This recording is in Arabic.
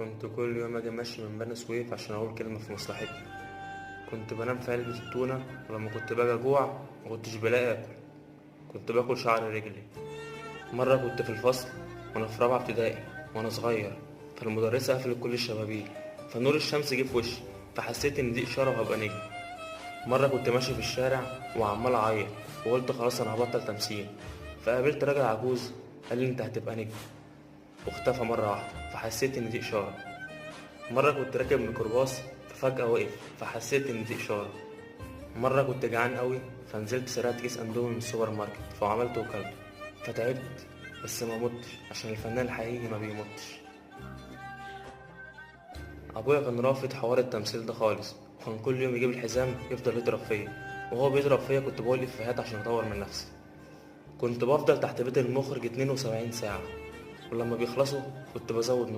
كنت كل يوم اجي ماشي من بني سويف عشان اقول كلمة في مصلحتي. كنت بنام في علبة التونة، ولما كنت باجي اجوع مكنتش بلاقي اكل، كنت باكل شعر رجلي. مرة كنت في الفصل وانا في رابعة ابتدائي وانا صغير، فالمدرسة قفلت كل الشبابيك، فنور الشمس جه في وشي، فحسيت ان دي اشارة وهبقى نجم. مرة كنت ماشي في الشارع وعمال اعيط، وقلت خلاص انا هبطل تمثيل، فقابلت راجل عجوز قال لي انت هتبقى نجم، واختفى مرة واحدة، فحسيت ان دي اشارة. مرة كنت راكب ميكروباص ففجأة وقف، فحسيت إن دي إشارة. مرة كنت جعان قوي فنزلت سرقت كيس أندومي من السوبر ماركت فعملت وكلته، فتعبت بس ما متش عشان الفنان الحقيقي ما بيموتش. أبويا كان رافض حوار التمثيل ده خالص، وكان كل يوم يجيب الحزام يفضل يضرب فيا، وهو بيضرب فيا كنت بقول إفيهات عشان أطور من نفسي. كنت بفضل تحت بيت المخرج 72 ساعة، ولما بيخلصوا كنت بزود